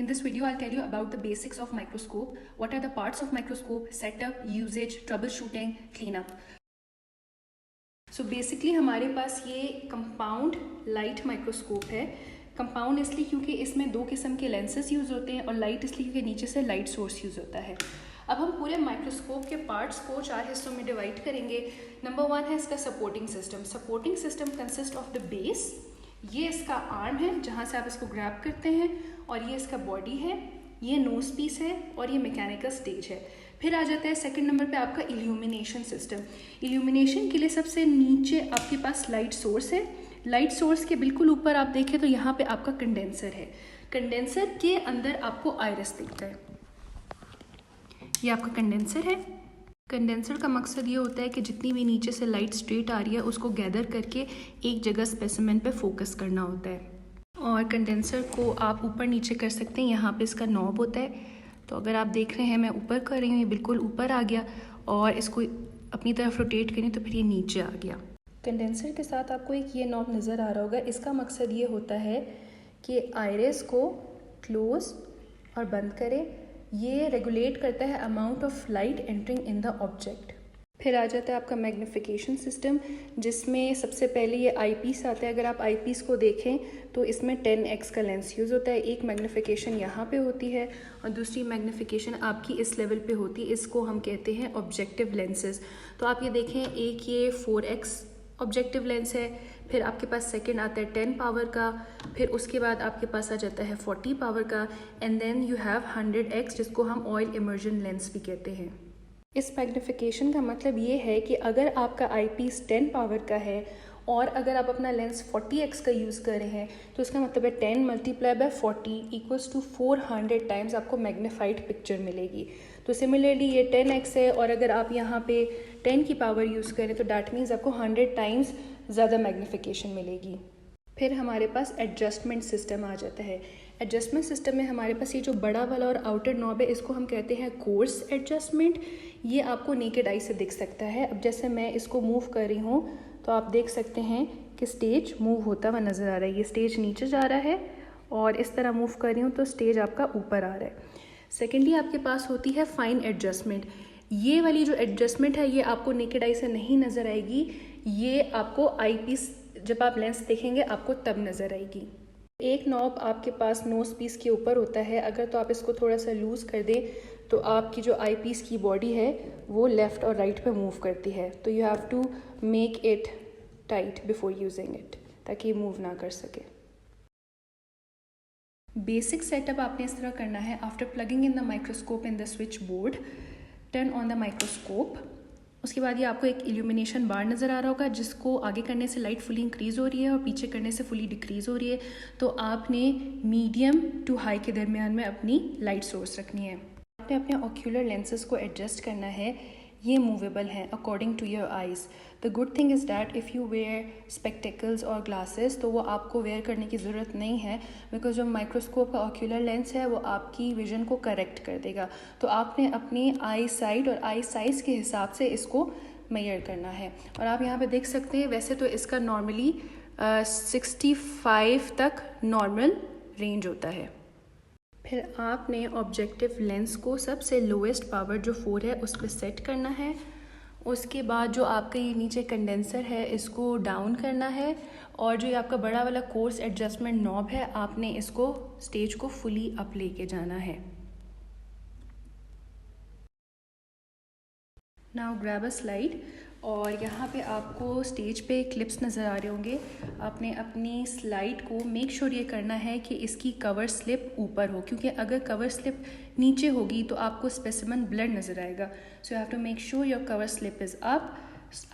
In this video, I'll tell you about the basics of microscope, what are the parts of microscope, setup, usage, troubleshooting, cleanup. So basically हमारे पास ये compound light microscope है। Compound इसलिए क्योंकि इसमें दो किस्म के लेंसेज यूज़ होते हैं और लाइट इसलिए क्योंकि नीचे से लाइट सोर्स यूज़ होता है। अब हम पूरे माइक्रोस्कोप के पार्ट्स को 4 हिस्सों में डिवाइड करेंगे। नंबर 1 है इसका supporting system. Supporting system consist of the base, ये इसका आर्म है जहाँ से आप इसको ग्रैब करते हैं, और ये इसका बॉडी है, ये नोज पीस है, और ये मैकेनिकल स्टेज है। फिर आ जाता है सेकंड नंबर पे आपका इल्यूमिनेशन सिस्टम। इल्यूमिनेशन के लिए सबसे नीचे आपके पास लाइट सोर्स है। लाइट सोर्स के बिल्कुल ऊपर आप देखें तो यहाँ पे आपका कंडेंसर है। कंडेंसर के अंदर आपको आयरस दिखता है, ये आपका कंडेंसर है। कंडेंसर का मकसद ये होता है कि जितनी भी नीचे से लाइट स्ट्रेट आ रही है उसको गैदर करके एक जगह स्पेसिमेन पे फोकस करना होता है। और कंडेंसर को आप ऊपर नीचे कर सकते हैं, यहाँ पे इसका नॉब होता है। तो अगर आप देख रहे हैं मैं ऊपर कर रही हूँ, ये बिल्कुल ऊपर आ गया, और इसको अपनी तरफ रोटेट करें तो फिर ये नीचे आ गया। कंडेंसर के साथ आपको एक ये नॉब नज़र आ रहा होगा। इसका मकसद ये होता है कि आयरस को क्लोज और बंद करे। ये रेगुलेट करता है amount of light entering in the object. फिर आ जाता है आपका मैग्नीफिकेशन सिस्टम, जिसमें सबसे पहले ये आई पीस आता है। अगर आप आई पीस को देखें तो इसमें 10x का लेंस यूज़ होता है। एक मैग्नीफिकेशन यहाँ पे होती है और दूसरी मैग्नीफिकेशन आपकी इस लेवल पे होती है। इसको हम कहते हैं ऑब्जेक्टिव लेंसेज। तो आप ये देखें, एक ये 4x ऑब्जेक्टिव लेंस है, फिर आपके पास सेकंड आता है 10 पावर का, फिर उसके बाद आपके पास आ जाता है 40 पावर का, and then you have 100x जिसको हम ऑयल इमर्जन लेंस भी कहते हैं। इस मैग्नीफिकेशन का मतलब ये है कि अगर आपका आई पीस 10 पावर का है और अगर आप अपना लेंस 40x का यूज़ कर रहे हैं तो इसका मतलब है 10 multiply by 40 equals to 400 times आपको मैग्नीफाइड पिक्चर मिलेगी। तो सिमिलरली ये 10x है, और अगर आप यहाँ पे 10 की पावर यूज़ करें तो डैट मीन्स आपको 100 टाइम्स ज़्यादा मैग्नीफिकेशन मिलेगी। फिर हमारे पास एडजस्टमेंट सिस्टम आ जाता है। एडजस्टमेंट सिस्टम में हमारे पास ये जो बड़ा वाला और आउटर नॉब है, इसको हम कहते हैं कोर्स एडजस्टमेंट। ये आपको नेकेड आई से दिख सकता है। अब जैसे मैं इसको मूव कर रही हूँ तो आप देख सकते हैं कि स्टेज मूव होता हुआ नज़र आ रहा है। ये स्टेज नीचे जा रहा है और इस तरह मूव कर रही हूँ तो स्टेज आपका ऊपर आ रहा है। सेकेंडली आपके पास होती है फाइन एडजस्टमेंट। ये वाली जो एडजस्टमेंट है ये आपको नेकेड आई से नहीं नज़र आएगी, ये आपको आई पीस जब आप लेंस देखेंगे आपको तब नज़र आएगी। एक नॉब आपके पास नोज पीस के ऊपर होता है। अगर तो आप इसको थोड़ा सा लूज़ कर दें तो आपकी जो आई पीस की बॉडी है वो लेफ़्ट और राइट पे मूव करती है। तो you have to make it tight before using it ताकि ये मूव ना कर सके। बेसिक सेटअप आपने इस तरह करना है। After plugging in the microscope in the switch board, turn on the microscope. उसके बाद ये आपको एक इल्यूमिनेशन बार नज़र आ रहा होगा, जिसको आगे करने से लाइट फुली इंक्रीज़ हो रही है और पीछे करने से फुली डिक्रीज़ हो रही है। तो आपने मीडियम टू हाई के दरमियान में अपनी लाइट सोर्स रखनी है। आपने अपने ऑक्यूलर लेंसेज को एडजस्ट करना है। ये मूवेबल हैं according to your eyes. The good thing is that if you wear spectacles और ग्लासेस तो वो आपको वेयर करने की ज़रूरत नहीं है, बिकॉज जो माइक्रोस्कोप का ऑक्यूलर लेंस है वो आपकी विजन को करेक्ट कर देगा। तो आपने अपनी आई साइड और आई साइज़ के हिसाब से इसको मेजर करना है। और आप यहाँ पे देख सकते हैं, वैसे तो इसका नॉर्मली 65 तक नॉर्मल रेंज होता है। फिर आपने ऑब्जेक्टिव लेंस को सबसे लोएस्ट पावर जो 4 है उस पर सेट करना है। उसके बाद जो आपका ये नीचे कंडेंसर है इसको डाउन करना है, और जो ये आपका बड़ा वाला कोर्स एडजस्टमेंट नॉब है आपने इसको स्टेज को फुली अप लेके जाना है। नाउ ग्रैब अ स्लाइड, और यहाँ पे आपको स्टेज पे क्लिप्स नज़र आ रहे होंगे। आपने अपनी स्लाइड को मेक श्योर ये करना है कि इसकी कवर स्लिप ऊपर हो, क्योंकि अगर कवर स्लिप नीचे होगी तो आपको स्पेसिमन ब्लर नज़र आएगा। So you have to make sure your cover slip is up.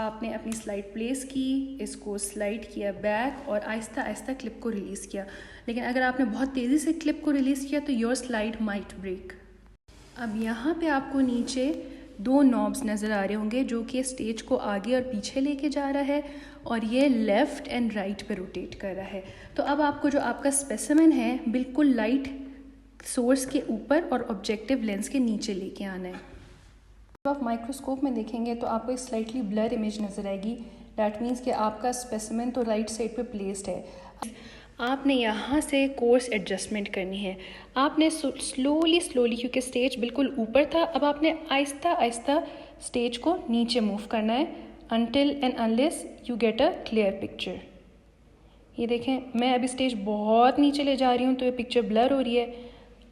आपने अपनी स्लाइड प्लेस की, इसको स्लाइड किया बैक और आहिस्ता आहिस्ता क्लिप को रिलीज़ किया। लेकिन अगर आपने बहुत तेज़ी से क्लिप को रिलीज़ किया तो योर स्लाइड माइट ब्रेक। अब यहाँ पे आपको नीचे 2 नॉब्स नज़र आ रहे होंगे जो कि स्टेज को आगे और पीछे लेके जा रहा है, और ये लेफ़्ट एंड राइट पे रोटेट कर रहा है। तो अब आपको जो आपका स्पेसिमेन है बिल्कुल लाइट सोर्स के ऊपर और ऑब्जेक्टिव लेंस के नीचे लेके आना है। जब आप माइक्रोस्कोप में देखेंगे तो आपको एक स्लाइटली ब्लर इमेज नज़र आएगी। डैट मीन्स कि आपका स्पेसिमेन तो राइट साइड पे प्लेस्ड है। आपने यहाँ से कोर्स एडजस्टमेंट करनी है। आपने स्लोली क्योंकि स्टेज बिल्कुल ऊपर था, अब आपने आहिस्ता आहिस्ता स्टेज को नीचे मूव करना है until and unless you get a clear picture। ये देखें, मैं अभी स्टेज बहुत नीचे ले जा रही हूँ तो ये पिक्चर ब्लर हो रही है।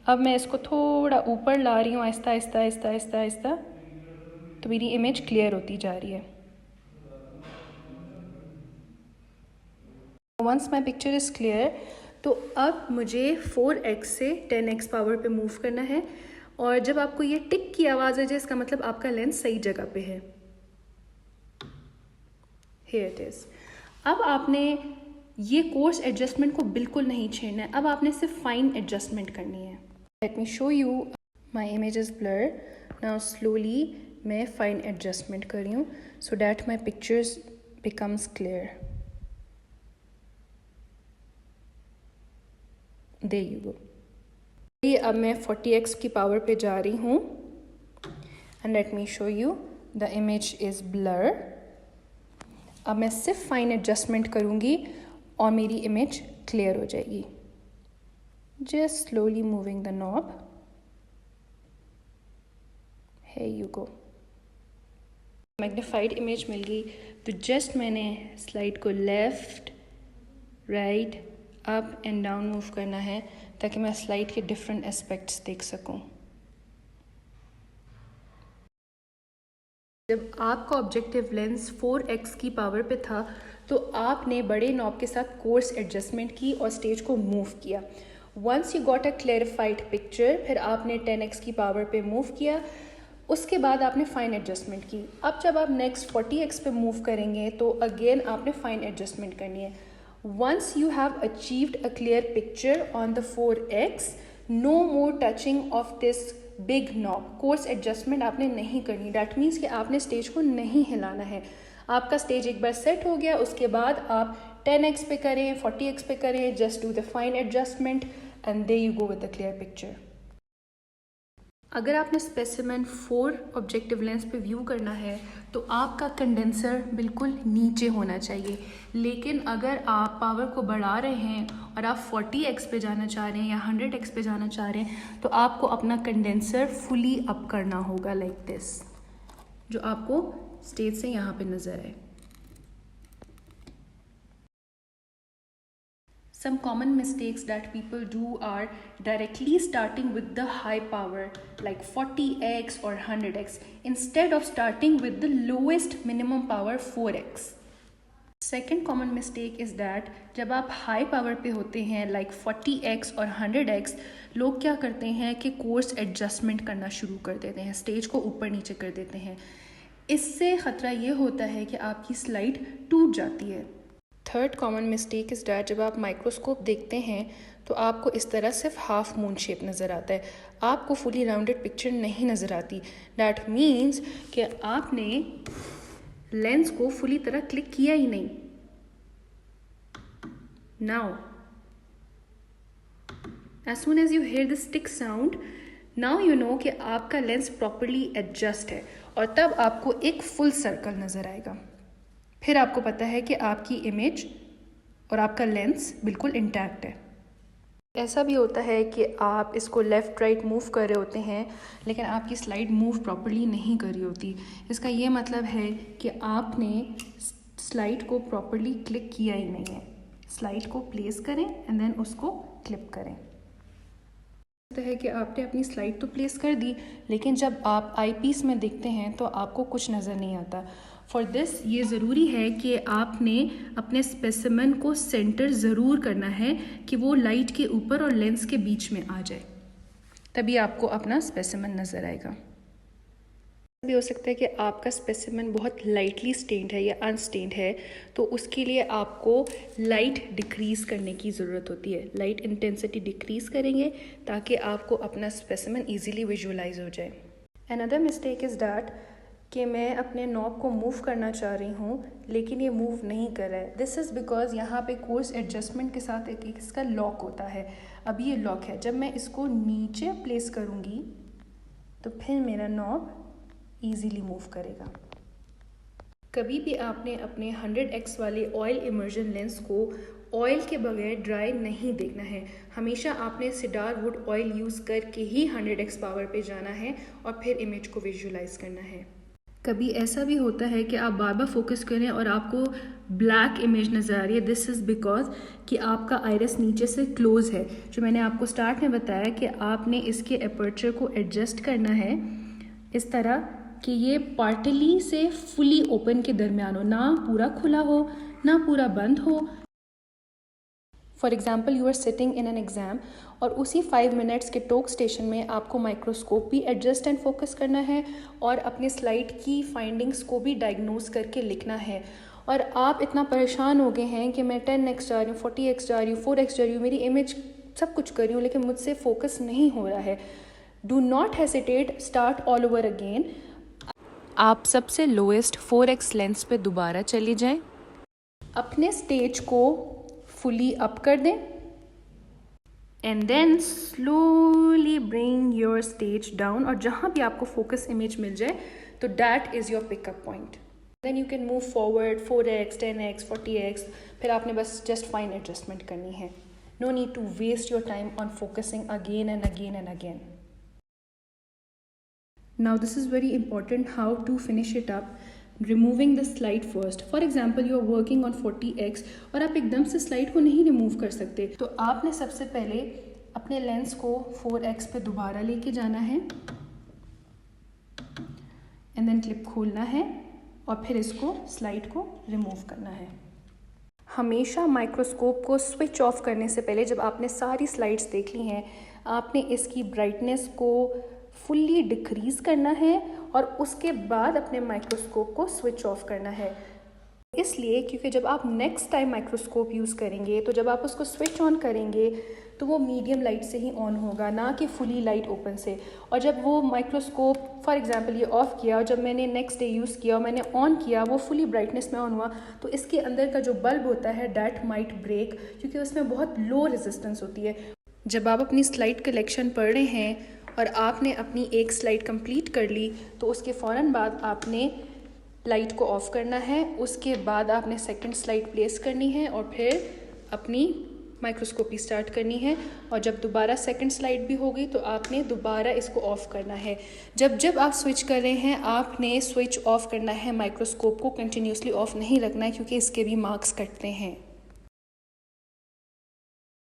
अब मैं इसको थोड़ा ऊपर ला रही हूँ आहिस्ता आहिस्ता आहिस्ता आहिस्ता आहिस्ता, तो मेरी इमेज क्लियर होती जा रही है। Once my picture is clear, तो अब मुझे 4x से 10x पावर पे मूव करना है, और जब आपको ये टिक की आवाज़ आ जाए इसका मतलब आपका लेंस सही जगह पे है। Here it is। अब आपने ये कोर्स एडजस्टमेंट को बिल्कुल नहीं छेड़ना है, अब आपने सिर्फ फाइन एडजस्टमेंट करनी है। Let me show you, my image is blur now. Slowly मैं फाइन एडजस्टमेंट कर रही हूँ so that my pictures becomes clear. There you go। ये अब मैं 40x की पावर पे जा रही हूँ and let me show you, the image is blur. अब मैं सिर्फ फाइन एडजस्टमेंट करूँगी और मेरी इमेज क्लियर हो जाएगी। Just slowly moving the knob. Here you go। Magnified image मिल गई, तो जस्ट मैंने स्लाइड को left right up and down move करना है ताकि मैं स्लाइड के डिफरेंट एस्पेक्ट्स देख सकूं। जब आपका ऑब्जेक्टिव लेंस 4x की पावर पे था तो आपने बड़े नॉब के साथ कोर्स एडजस्टमेंट की और स्टेज को मूव किया। Once you got a clarified picture, फिर आपने 10x की पावर पे मूव किया, उसके बाद आपने फाइन एडजस्टमेंट की। अब जब आप नेक्स्ट 40x पे मूव करेंगे तो अगेन आपने फाइन एडजस्टमेंट करनी है। Once you have achieved a clear picture on the 4x, no more touching of this big knob। Course adjustment आपने नहीं करनी। डैट मीन्स कि आपने स्टेज को नहीं हिलाना है। आपका स्टेज एक बार सेट हो गया, उसके बाद आप 10x पे करें, 40x पे करें, just do the fine adjustment and there you go with the clear picture. अगर आपने स्पेसिमेन 4 ऑब्जेक्टिव लेंस पे व्यू करना है तो आपका कंडेंसर बिल्कुल नीचे होना चाहिए, लेकिन अगर आप पावर को बढ़ा रहे हैं और आप 40x पे जाना चाह रहे हैं या 100x पे जाना चाह रहे हैं तो आपको अपना कंडेंसर फुली अप करना होगा, लाइक दिस, जो आपको स्टेज से यहाँ पे नज़र आए। Some common mistakes that people do are directly starting with the high power like 40x or 100x instead of starting with the lowest minimum power 4x। Second common mistake is that जब आप high power पे होते हैं like 40x और 100x, लोग क्या करते हैं कि कोर्स एडजस्टमेंट करना शुरू कर देते हैं, स्टेज को ऊपर नीचे कर देते हैं। इससे ख़तरा ये होता है कि आपकी स्लाइड टूट जाती है। Third common mistake is that जब आप माइक्रोस्कोप देखते हैं तो आपको इस तरह सिर्फ हाफ मून शेप नज़र आता है, आपको फुली राउंडेड पिक्चर नहीं नज़र आती। डैट मीन्स कि आपने लेंस को फुली तरह क्लिक किया ही नहीं। Now as soon as you hear the stick sound, now you know कि आपका लेंस प्रॉपरली एडजस्ट है, और तब आपको एक फुल सर्कल नज़र आएगा। फिर आपको पता है कि आपकी इमेज और आपका लेंस बिल्कुल इंटैक्ट है। ऐसा भी होता है कि आप इसको लेफ़्ट राइट मूव कर रहे होते हैं लेकिन आपकी स्लाइड मूव प्रॉपर्ली नहीं कर रही होती। इसका ये मतलब है कि आपने स्लाइड को प्रॉपर्ली क्लिक किया ही नहीं है। स्लाइड को प्लेस करें एंड देन उसको क्लिप करें। है कि आपने अपनी स्लाइड तो प्लेस कर दी, लेकिन जब आप आईपीस में देखते हैं तो आपको कुछ नज़र नहीं आता। फॉर दिस ये ज़रूरी है कि आपने अपने स्पेसिमेन को सेंटर ज़रूर करना है कि वो लाइट के ऊपर और लेंस के बीच में आ जाए, तभी आपको अपना स्पेसिमेन नज़र आएगा। भी हो सकता है कि आपका स्पेसिमेन बहुत लाइटली स्टेन्ड है या अनस्टेन्ड है, तो उसके लिए आपको लाइट डिक्रीज़ करने की ज़रूरत होती है। लाइट इंटेंसिटी डिक्रीज़ करेंगे ताकि आपको अपना स्पेसिमेन ईजीली विजुअलाइज हो जाए। अनदर मिस्टेक इज़ डैट कि मैं अपने नॉब को मूव करना चाह रही हूँ लेकिन ये मूव नहीं कर रहा है। दिस इज़ बिकॉज यहाँ पे कोर्स एडजस्टमेंट के साथ एक इसका लॉक होता है। अभी ये लॉक है, जब मैं इसको नीचे प्लेस करूँगी तो फिर मेरा नॉब ईजीली मूव करेगा। कभी भी आपने अपने 100x वाले ऑयल इमर्जन लेंस को ऑयल के बगैर ड्राई नहीं देखना है। हमेशा आपने सिडार वुड ऑयल यूज़ करके ही 100x पावर पे जाना है और फिर इमेज को विजुलाइज करना है। कभी ऐसा भी होता है कि आप बार बार फोकस करें और आपको ब्लैक इमेज नज़र आ रही है। दिस इज़ बिकॉज कि आपका आइरिस नीचे से क्लोज है। जो मैंने आपको स्टार्ट में बताया कि आपने इसके अपर्चर को एडजस्ट करना है इस तरह कि ये पार्टली से फुली ओपन के दरमियान हो, ना पूरा खुला हो ना पूरा बंद हो। For example you are sitting in an exam और उसी 5 मिनट्स के टॉक स्टेशन में आपको माइक्रोस्कोप भी एडजस्ट एंड फोकस करना है और अपने स्लाइड की फाइंडिंग्स को भी डायग्नोज करके लिखना है। और आप इतना परेशान हो गए हैं कि मैं 10x जा रही हूँ, 40x जा रही हूँ, 4x जा रही हूँ, मेरी इमेज सब कुछ कर रही हूँ लेकिन मुझसे फोकस नहीं हो रहा है। Do not hesitate, start all over again. आप सबसे लोएस्ट 4x लेंस पे दोबारा चली जाएं, अपने स्टेज को फुली अप कर दें and then slowly bring your stage down. और जहाँ भी आपको फोकस इमेज मिल जाए तो that is your pickup point. Then you can move forward 4x, 10x, 40x। फिर आपने बस जस्ट फाइन एडजस्टमेंट करनी है। No need to waste your time on focusing again and again and again. Now this is very important how to finish it up. Removing the slide first. For example, you are working on 40x और आप एकदम से slide को नहीं remove कर सकते, तो आपने सबसे पहले अपने लेंस को 4x पे दोबारा लेके जाना है एंड देन क्लिप खोलना है और फिर इसको स्लाइड को रिमूव करना है। हमेशा माइक्रोस्कोप को स्विच ऑफ करने से पहले, जब आपने सारी स्लाइड्स देख ली हैं, आपने इसकी ब्राइटनेस को फुल्ली डिक्रीज़ करना है और उसके बाद अपने माइक्रोस्कोप को स्विच ऑफ करना है। इसलिए क्योंकि जब आप नेक्स्ट टाइम माइक्रोस्कोप यूज़ करेंगे तो जब आप उसको स्विच ऑन करेंगे तो वो मीडियम लाइट से ही ऑन होगा, ना कि फुली लाइट ओपन से। और जब वो माइक्रोस्कोप फॉर एग्जांपल ये ऑफ़ किया और जब मैंने नेक्स्ट डे यूज़ किया और मैंने ऑन किया, वो फुली ब्राइटनेस में ऑन हुआ, तो इसके अंदर का जो बल्ब होता है डैट माइट ब्रेक, क्योंकि उसमें बहुत लो रेजिस्टेंस होती है। जब आप अपनी स्लाइड कलेक्शन पढ़ रहे हैं और आपने अपनी एक स्लाइड कंप्लीट कर ली तो उसके फ़ौरन बाद आपने लाइट को ऑफ़ करना है। उसके बाद आपने सेकंड स्लाइड प्लेस करनी है और फिर अपनी माइक्रोस्कोपी स्टार्ट करनी है। और जब दोबारा सेकंड स्लाइड भी हो गई तो आपने दोबारा इसको ऑफ़ करना है। जब आप स्विच कर रहे हैं आपने स्विच ऑफ़ करना है, माइक्रोस्कोप को कंटिन्यूसली ऑफ़ नहीं रखना है क्योंकि इसके भी मार्क्स कटते हैं।